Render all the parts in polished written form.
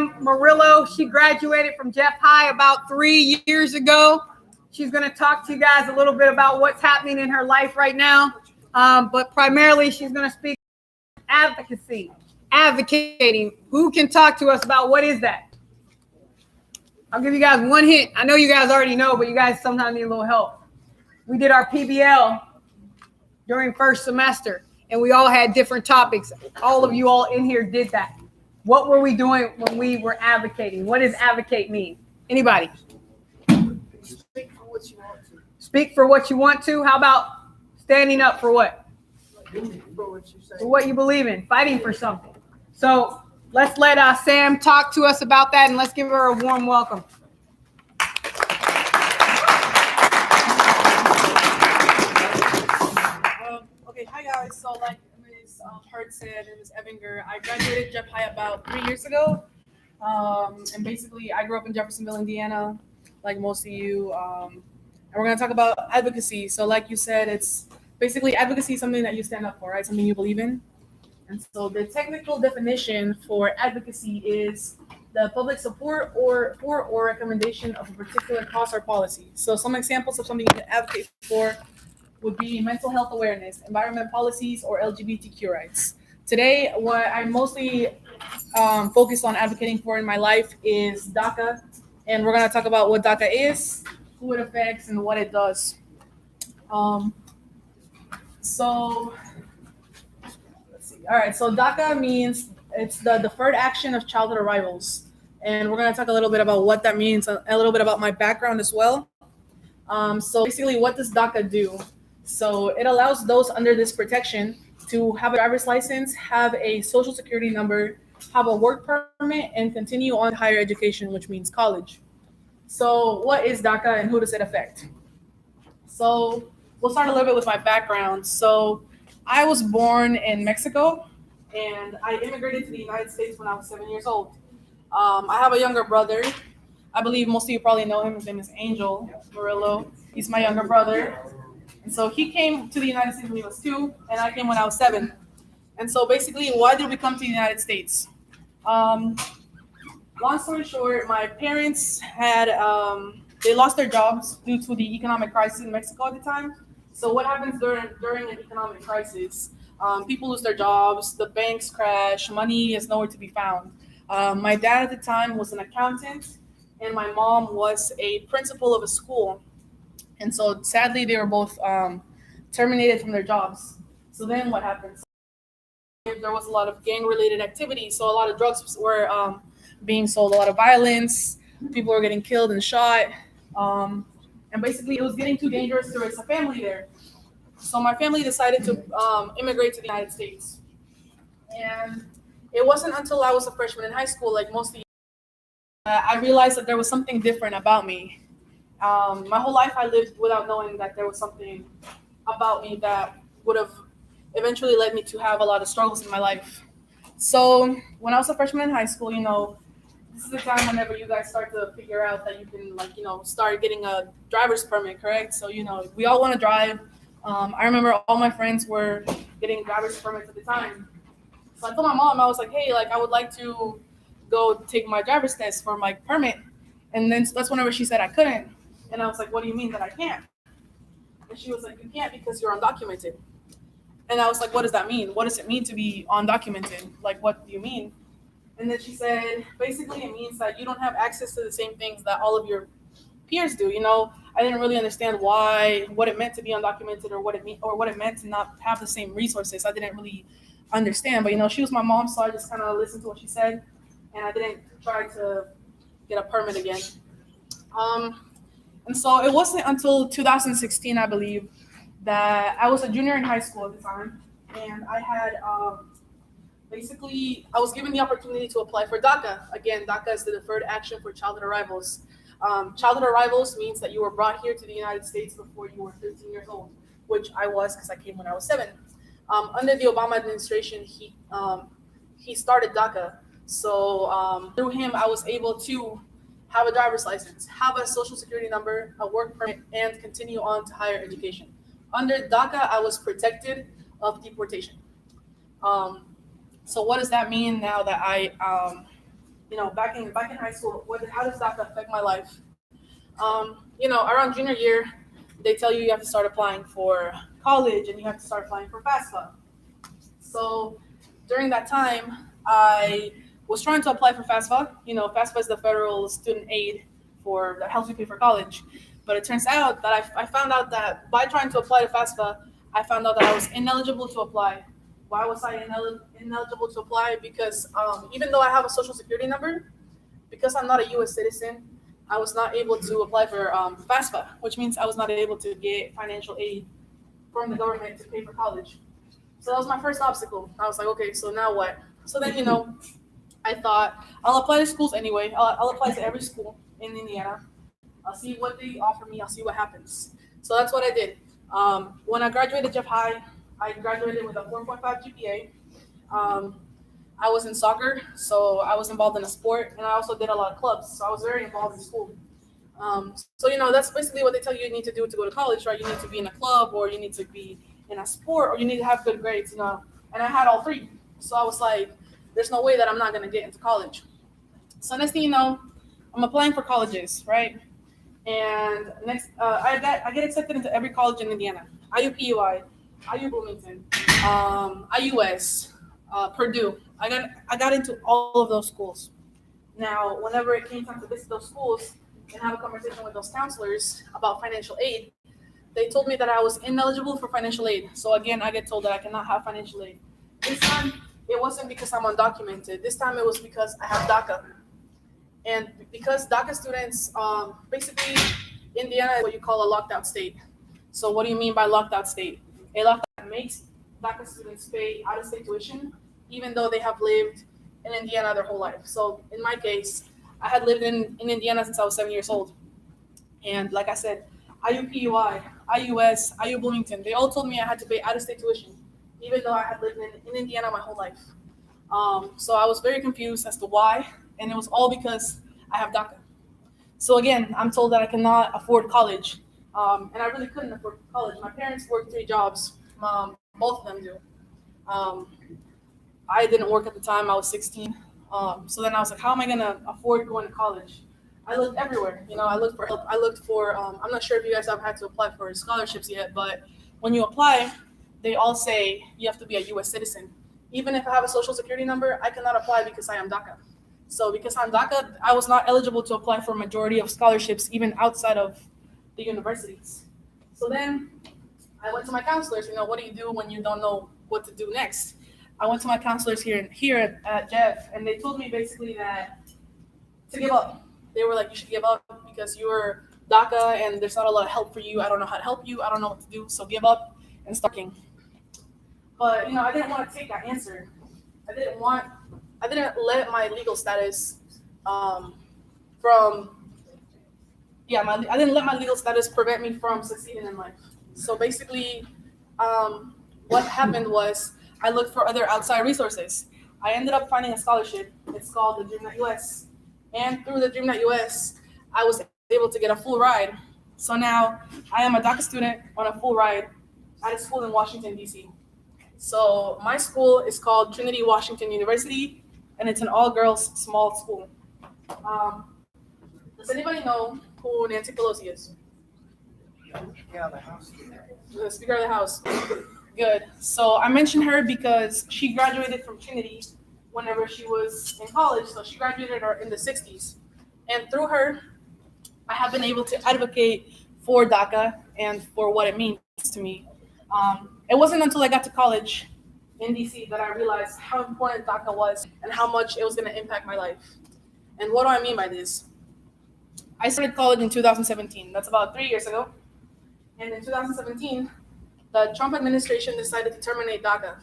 Sam Murillo. She graduated from Jeff High about 3 years ago. She's going to talk to you guys a little bit about what's happening in her life right now. But primarily, she's going to speak advocacy, advocating. Who can talk to us about what is that? I'll give you guys one hint. I know you guys already know, but you guys sometimes need a little help. We did our PBL during first semester, and we all had different topics. All of you all in here did that. What were we doing when we were advocating? What does advocate mean? Anybody? Speak for what you want to. Speak for what you want to. How about standing up for what? For what you say. For what you believe in, fighting for something. So let's let Sam talk to us about that, and let's give her a warm welcome. Okay, hi guys. So like Ms. Hurt said, and Ms. Evinger, I graduated Jeff High about 3 years ago. And basically I grew up in Jeffersonville, Indiana, like most of you. And we're gonna talk about advocacy. So like you said, it's basically advocacy is something that you stand up for, right? Something you believe in. And so the technical definition for advocacy is the public support or recommendation of a particular cause or policy. So some examples of something you can advocate for would be mental health awareness, environment policies, or LGBTQ rights. Today, what I'm mostly focused on advocating for in my life is DACA, and we're going to talk about what DACA is, who it affects, and what it does. So let's see. All right, so DACA means it's the deferred action of childhood arrivals, and we're going to talk a little bit about what that means, a little bit about my background as well. So basically, what does DACA do? So it allows those under this protection to have a driver's license, have a social security number, have a work permit, and continue on higher education, which means college. So what is DACA and who does it affect? So we'll start a little bit with my background. So I was born in Mexico, and I immigrated to the United States when I was 7 years old. I have a younger brother. I believe most of you probably know him. His name is Angel Murillo. He's my younger brother. And so he came to the United States when he was 2, and I came when I was 7. And so basically, why did we come to the United States? Long story short, my parents had, they lost their jobs due to the economic crisis in Mexico at the time. So what happens during an economic crisis? People lose their jobs, the banks crash, money is nowhere to be found. My dad at the time was an accountant, and my mom was a principal of a school. And so sadly, they were both terminated from their jobs. So then what happened? There was a lot of gang-related activity. So a lot of drugs were being sold, a lot of violence. People were getting killed and shot. And basically, it was getting too dangerous to raise a family there. So my family decided to immigrate to the United States. And it wasn't until I was a freshman in high school, like most of you, I realized that there was something different about me. My whole life I lived without knowing that there was something about me that would have eventually led me to have a lot of struggles in my life. So when I was a freshman in high school, this is the time whenever you guys start to figure out that you can start getting a driver's permit, correct? So, we all want to drive. I remember all my friends were getting driver's permits at the time. So I told my mom, I was like, hey, I would like to go take my driver's test for my permit. And then that's whenever she said I couldn't. And I was like, what do you mean that I can't? And she was like, you can't because you're undocumented. And I was like, what does that mean? What does it mean to be undocumented? What do you mean? And then she said, basically it means that you don't have access to the same things that all of your peers do. I didn't really understand what it meant to be undocumented or what it meant to not have the same resources. I didn't really understand, but she was my mom, so I just kind of listened to what she said, and I didn't try to get a permit again. And so it wasn't until 2016, I believe, that I was a junior in high school at the time, and I had I was given the opportunity to apply for DACA. Again, DACA is the Deferred Action for Childhood Arrivals. Childhood arrivals means that you were brought here to the United States before you were 13 years old, which I was because I came when I was 7. Under the Obama administration, he started DACA. So through him, I was able to have a driver's license, have a social security number, a work permit, and continue on to higher education. Under DACA, I was protected of deportation. So what does that mean now that I back in high school, how does DACA affect my life? Around junior year, they tell you have to start applying for college and you have to start applying for FAFSA. So during that time, I was trying to apply for FAFSA. FAFSA is the federal student aid that helps you pay for college. But it turns out that I found out that by trying to apply to FAFSA, I found out that I was ineligible to apply. Why was I ineligible to apply? Because even though I have a social security number, because I'm not a U.S. citizen, I was not able to apply for FAFSA, which means I was not able to get financial aid from the government to pay for college. So that was my first obstacle. I was like, okay, so now what? So then, I thought I'll apply to schools anyway. I'll apply to every school in Indiana. I'll see what they offer me. I'll see what happens. So that's what I did. When I graduated Jeff High, I graduated with a 4.5 GPA. I was in soccer, so I was involved in a sport, and I also did a lot of clubs, so I was very involved in school. That's basically what they tell you need to do to go to college, right? You need to be in a club, or you need to be in a sport, or you need to have good grades, And I had all three, so I was like, there's no way that I'm not going to get into college. So next thing you know, I'm applying for colleges, right? And next, I get accepted into every college in Indiana: IUPUI, IU Bloomington, IUS, Purdue. I got into all of those schools. Now, whenever it came time to visit those schools and have a conversation with those counselors about financial aid, they told me that I was ineligible for financial aid. So again, I get told that I cannot have financial aid. This time, it wasn't because I'm undocumented. This time, it was because I have DACA. And because DACA students, basically, Indiana is what you call a locked out state. So what do you mean by locked out state? A locked out makes DACA students pay out-of-state tuition, even though they have lived in Indiana their whole life. So in my case, I had lived in Indiana since I was 7 years old. And like I said, IUPUI, IUS, IU Bloomington, they all told me I had to pay out-of-state tuition, even though I had lived in Indiana my whole life. So I was very confused as to why, and it was all because I have DACA. So again, I'm told that I cannot afford college, and I really couldn't afford college. My parents worked 3 jobs, both of them do. I didn't work at the time, I was 16. So then I was like, how am I gonna afford going to college? I looked everywhere, I looked for help. I looked for, I'm not sure if you guys have had to apply for scholarships yet, but when you apply, they all say you have to be a U.S. citizen. Even if I have a social security number, I cannot apply because I am DACA. So because I'm DACA, I was not eligible to apply for a majority of scholarships, even outside of the universities. So then I went to my counselors, what do you do when you don't know what to do next? I went to my counselors here at Jeff, and they told me basically that to give up. They were like, you should give up because you're DACA and there's not a lot of help for you. I don't know how to help you. I don't know what to do. So give up and start working. But, I didn't want to take that answer. I didn't let my legal status I didn't let my legal status prevent me from succeeding in life. So basically, what happened was I looked for other outside resources. I ended up finding a scholarship. It's called the Dream.US. And through the Dream.US, I was able to get a full ride. So now I am a DACA student on a full ride at a school in Washington, D.C. So my school is called Trinity Washington University, and it's an all-girls small school. Does anybody know who Nancy Pelosi is? Yeah, the house. The Speaker of the House. Good. So I mentioned her because she graduated from Trinity whenever she was in college. So she graduated in the 60s. And through her, I have been able to advocate for DACA and for what it means to me. It wasn't until I got to college in DC that I realized how important DACA was and how much it was going to impact my life. And what do I mean by this? I started college in 2017. That's about 3 years ago. And in 2017, the Trump administration decided to terminate DACA.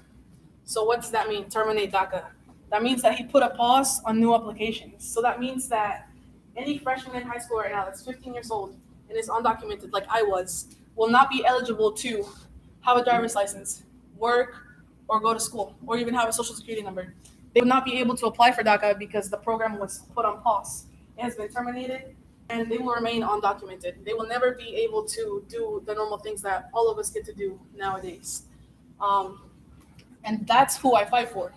So what does that mean, terminate DACA? That means that he put a pause on new applications. So that means that any freshman in high school right now that's 15 years old and is undocumented like I was will not be eligible to have a driver's license, work, or go to school, or even have a social security number. They would not be able to apply for DACA because the program was put on pause. It has been terminated, and they will remain undocumented. They will never be able to do the normal things that all of us get to do nowadays. And that's who I fight for.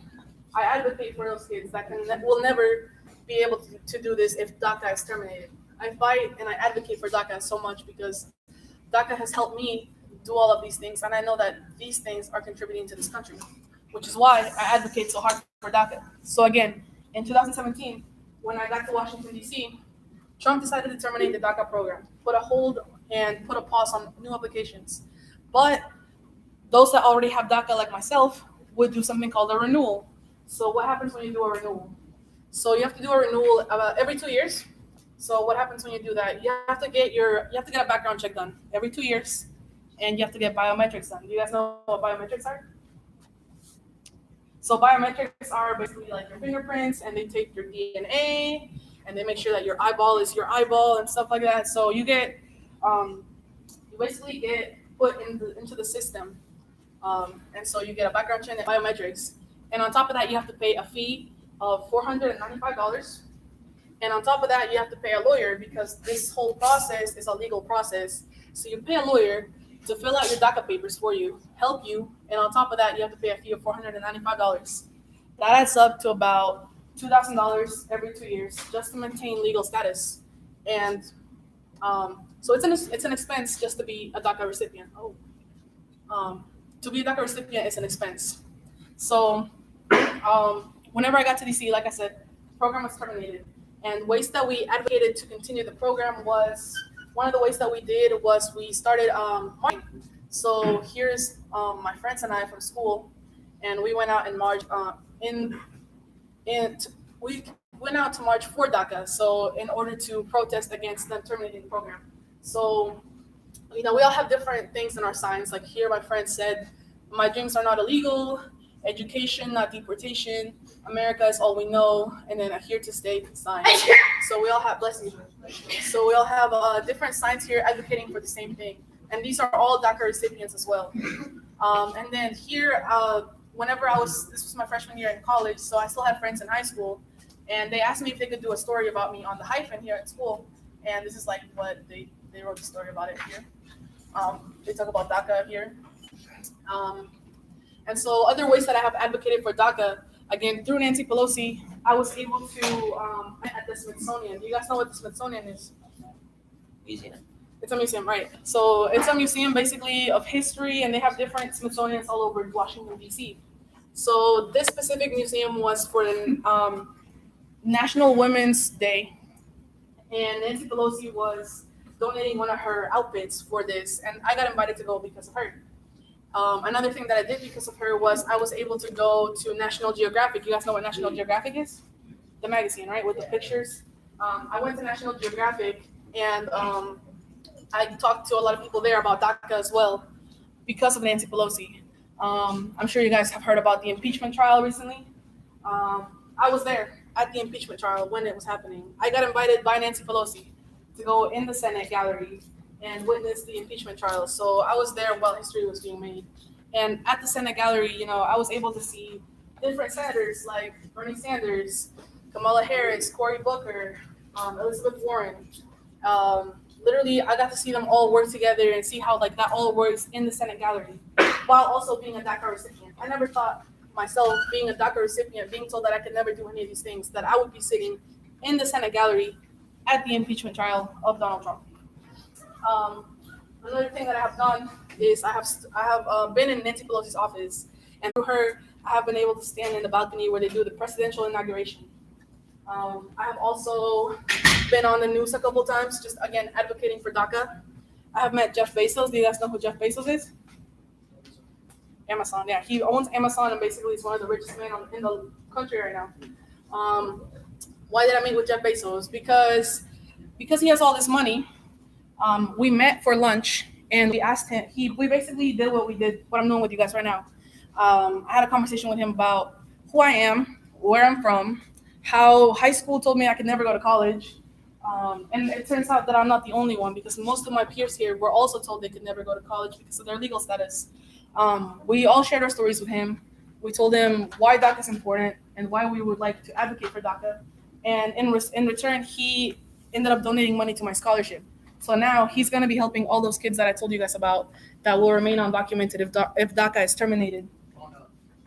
I advocate for those kids that will never be able to do this if DACA is terminated. I fight and I advocate for DACA so much because DACA has helped me do all of these things, and I know that these things are contributing to this country, which is why I advocate so hard for DACA. So again, in 2017, when I got to Washington, D.C., Trump decided to terminate the DACA program, put a hold and put a pause on new applications. But those that already have DACA, like myself, would do something called a renewal. So what happens when you do a renewal? So you have to do a renewal every 2 years. So what happens when you do that? You have to get a background check done every 2 years, and you have to get biometrics done. Do you guys know what biometrics are? So biometrics are basically like your fingerprints, and they take your DNA, and they make sure that your eyeball is your eyeball and stuff like that. So you basically get put into the system, and so you get a background check and biometrics. And on top of that, you have to pay a fee of $495. And on top of that, you have to pay a lawyer because this whole process is a legal process. So you pay a lawyer to fill out your DACA papers for you, help you, and on top of that, you have to pay a fee of $495. That adds up to about $2,000 every 2 years just to maintain legal status. And so it's an expense just to be a DACA recipient. To be a DACA recipient is an expense. So whenever I got to DC, like I said, the program was terminated. And ways that we advocated to continue the program was, one of the ways that we did was we started marching. So here's my friends and I from school, and we went out and marched we went out to march for DACA. So in order to protest against them terminating the program. So, we all have different things in our signs. Like here, my friend said, "My dreams are not illegal, education, not deportation, America is all we know," and then a "here to stay" sign. So we all have, bless you. So we all have different signs here advocating for the same thing. And these are all DACA recipients as well. And then here, this was my freshman year in college, so I still had friends in high school, and they asked me if they could do a story about me on the hyphen here at school. And this is like what they wrote the story about it here. They talk about DACA here. And so other ways that I have advocated for DACA, again, through Nancy Pelosi, I was able to, at the Smithsonian. Do you guys know what the Smithsonian is? Museum. It's a museum, right? So it's a museum basically of history, and they have different Smithsonians all over Washington, D.C. So this specific museum was for the National Women's Day, and Nancy Pelosi was donating one of her outfits for this, and I got invited to go because of her. Another thing that I did because of her was I was able to go to National Geographic. You guys know what National Geographic is? The magazine, right, with the pictures. I went to National Geographic, and I talked to a lot of people there about DACA as well because of Nancy Pelosi. I'm sure you guys have heard about the impeachment trial recently. I was there at the impeachment trial when it was happening. I got invited by Nancy Pelosi to go in the Senate gallery and witness the impeachment trial. So I was there while history was being made. And at the Senate gallery, I was able to see different senators like Bernie Sanders, Kamala Harris, Cory Booker, Elizabeth Warren. Literally, I got to see them all work together and see how that all works in the Senate gallery, while also being a DACA recipient. I never thought myself, being a DACA recipient, being told that I could never do any of these things, that I would be sitting in the Senate gallery at the impeachment trial of Donald Trump. Another thing that I have done is I have been in Nancy Pelosi's office, and through her, I have been able to stand in the balcony where they do the presidential inauguration. I have also been on the news a couple times, just again advocating for DACA. I have met Jeff Bezos. Do you guys know who Jeff Bezos is? Amazon. Yeah, he owns Amazon and basically is one of the richest men in the country right now. Why did I meet with Jeff Bezos? Because he has all this money. We met for lunch and we asked him. We basically did what I'm doing with you guys right now. I had a conversation with him about who I am, where I'm from, how high school told me I could never go to college. And it turns out that I'm not the only one, because most of my peers here were also told they could never go to college because of their legal status. We all shared our stories with him. We told him why DACA is important and why we would like to advocate for DACA. And in return, he ended up donating money to my scholarship. So now he's going to be helping all those kids that I told you guys about that will remain undocumented if DACA is terminated.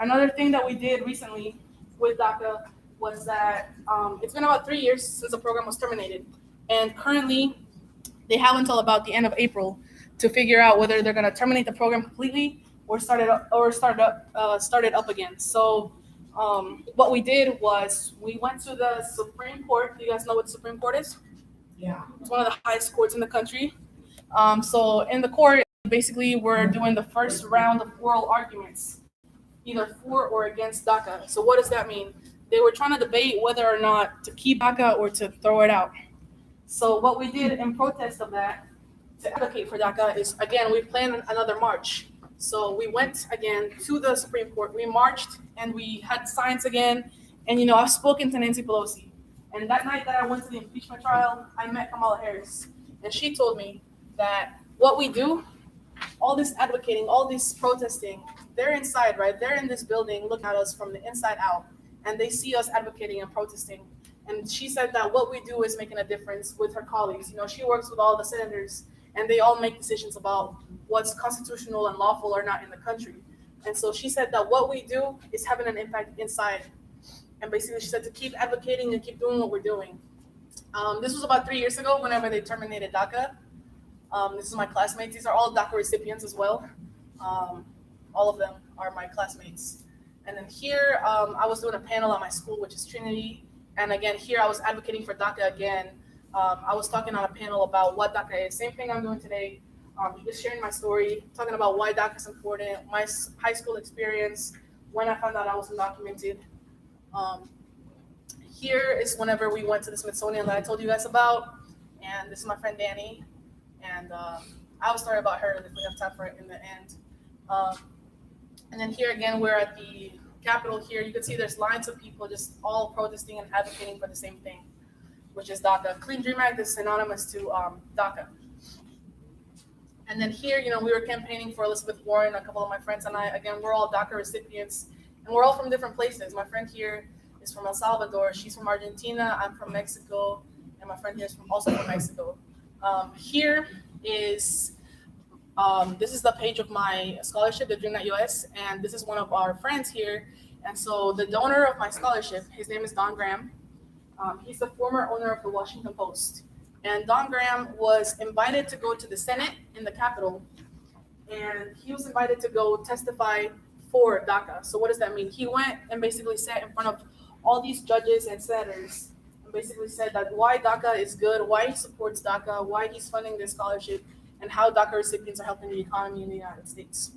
Another thing that we did recently with DACA was that it's been about 3 years since the program was terminated, and currently they have until about the end of April to figure out whether they're going to terminate the program completely or start it up again. So what we did was we went to the Supreme Court. Do you guys know what the Supreme Court is? Yeah. It's one of the highest courts in the country. So in the court, basically, we're doing the first round of oral arguments, either for or against DACA. So what does that mean? They were trying to debate whether or not to keep DACA or to throw it out. So what we did in protest of that, to advocate for DACA, is, again, we planned another march. So we went again to the Supreme Court. We marched and we had signs again. And, I've spoken to Nancy Pelosi. And that night that I went to the impeachment trial, I met Kamala Harris. And she told me that what we do, all this advocating, all this protesting, they're inside, right? They're in this building looking at us from the inside out. And they see us advocating and protesting. And she said that what we do is making a difference with her colleagues. She works with all the senators, and they all make decisions about what's constitutional and lawful or not in the country. And so she said that what we do is having an impact inside. And basically she said to keep advocating and keep doing what we're doing. This was about 3 years ago whenever they terminated DACA. This is my classmates. These are all DACA recipients as well. All of them are my classmates. And then here, I was doing a panel at my school, which is Trinity. And again, here I was advocating for DACA again. I was talking on a panel about what DACA is. Same thing I'm doing today. Just sharing my story, talking about why DACA is important, my high school experience, when I found out I was undocumented. Here is whenever we went to the Smithsonian that I told you guys about. And this is my friend Danny. And I have a story about her if we have time for it in the end. And then here again, we're at the Capitol here. You can see there's lines of people just all protesting and advocating for the same thing, which is DACA. Clean Dream Act is synonymous to DACA. And then here, we were campaigning for Elizabeth Warren, a couple of my friends and I. Again, we're all DACA recipients, and we're all from different places. My friend here is from El Salvador. She's from Argentina. I'm from Mexico, and my friend here is also from Mexico. Here is this is the page of my scholarship, the Dream.us, and this is one of our friends here. And so the donor of my scholarship, his name is Don Graham. He's the former owner of the Washington Post. And Don Graham was invited to go to the Senate in the Capitol, and he was invited to go testify for DACA. So what does that mean? He went and basically sat in front of all these judges and senators and basically said that why DACA is good, why he supports DACA, why he's funding this scholarship, and how DACA recipients are helping the economy in the United States.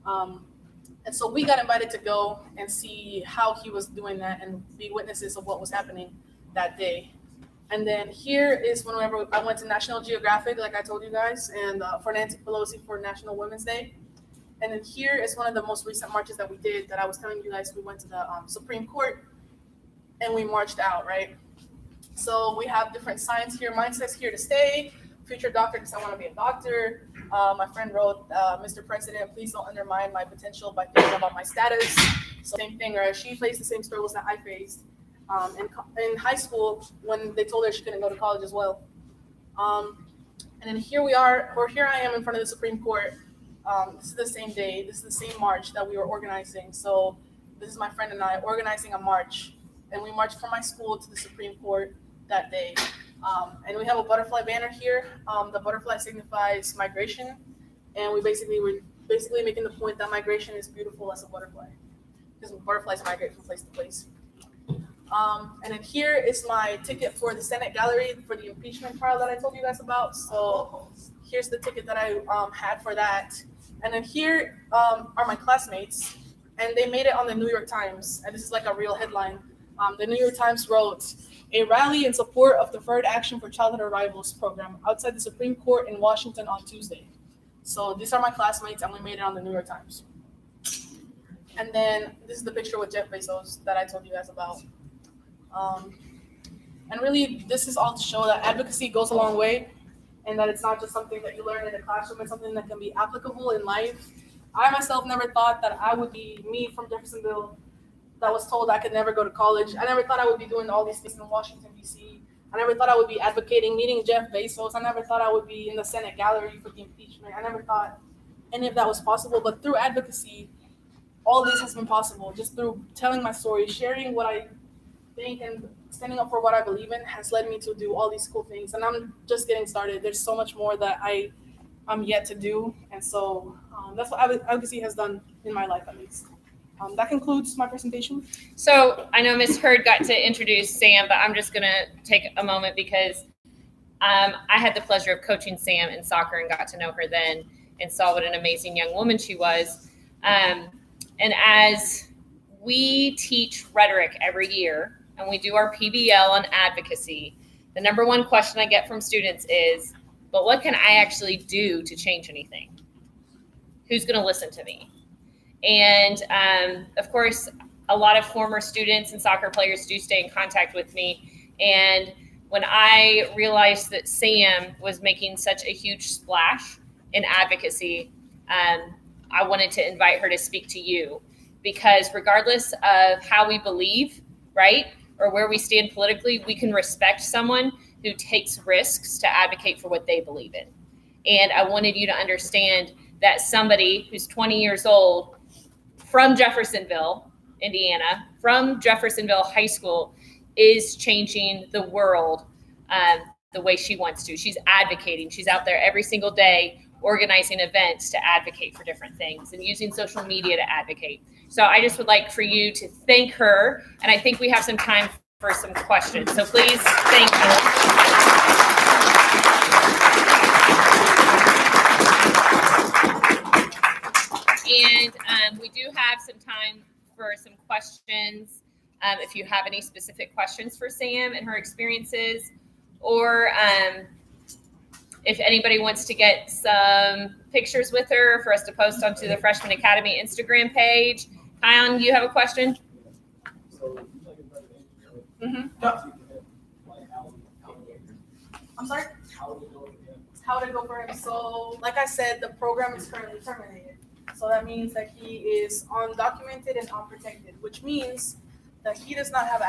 And so we got invited to go and see how he was doing that and be witnesses of what was happening that day. And then here is whenever I went to National Geographic, like I told you guys, and for Nancy Pelosi for National Women's Day. And then here is one of the most recent marches that we did that I was telling you guys. We went to the Supreme Court and we marched out, right? So we have different signs here. Mine says here to stay, future doctor because I want to be a doctor. My friend wrote, Mr. President, please don't undermine my potential by thinking about my status. So same thing, right? She faced the same struggles that I faced. In high school when they told her she couldn't go to college as well. And then here we are, or here I am in front of the Supreme Court. This is the same day, this is the same march that we were organizing. So this is my friend and I organizing a march. And we marched from my school to the Supreme Court that day. And we have a butterfly banner here. The butterfly signifies migration. And we're basically making the point that migration is beautiful as a butterfly. Because butterflies migrate from place to place. And then here is my ticket for the Senate gallery for the impeachment trial that I told you guys about. So here's the ticket that I had for that. And then here are my classmates, and they made it on the New York Times. And this is like a real headline. The New York Times wrote, "A rally in support of Deferred Action for Childhood Arrivals program outside the Supreme Court in Washington on Tuesday." So these are my classmates, and we made it on the New York Times. And then this is the picture with Jeff Bezos that I told you guys about. And really, this is all to show that advocacy goes a long way, and that it's not just something that you learn in the classroom, it's something that can be applicable in life. I myself never thought that I would be me from Jeffersonville that was told I could never go to college. I never thought I would be doing all these things in Washington, D.C. I never thought I would be advocating, meeting Jeff Bezos. I never thought I would be in the Senate gallery for the impeachment. I never thought any of that was possible, but through advocacy, all this has been possible, just through telling my story, sharing what I think and standing up for what I believe in has led me to do all these cool things. And I'm just getting started. There's so much more that I'm yet to do. And so that's what Advocacy has done in my life, at least. That concludes my presentation. So I know Ms. Hurd got to introduce Sam, but I'm just going to take a moment because I had the pleasure of coaching Sam in soccer and got to know her then and saw what an amazing young woman she was. And as we teach rhetoric every year and we do our PBL on advocacy, the number one question I get from students is, but what can I actually do to change anything? Who's going to listen to me? And of course, a lot of former students and soccer players do stay in contact with me. And when I realized that Sam was making such a huge splash in advocacy, I wanted to invite her to speak to you, because regardless of how we believe, right, or where we stand politically, we can respect someone who takes risks to advocate for what they believe in. And I wanted you to understand that somebody who's 20 years old from Jeffersonville, Indiana, from Jeffersonville High School, is changing the world the way she wants to. She's advocating. She's out there every single day organizing events to advocate for different things and using social media to advocate. So I just would like for you to thank her, and I think we have some time for some questions. So please, thank you. And we do have some time for some questions. If you have any specific questions for Sam and her experiences, or if anybody wants to get some pictures with her for us to post onto the Freshman Academy Instagram page. Kion, you have a question? Mm-hmm. I'm sorry? How to go for him. So, like I said, the program is currently terminated. So that means that he is undocumented and unprotected, which means that he does not have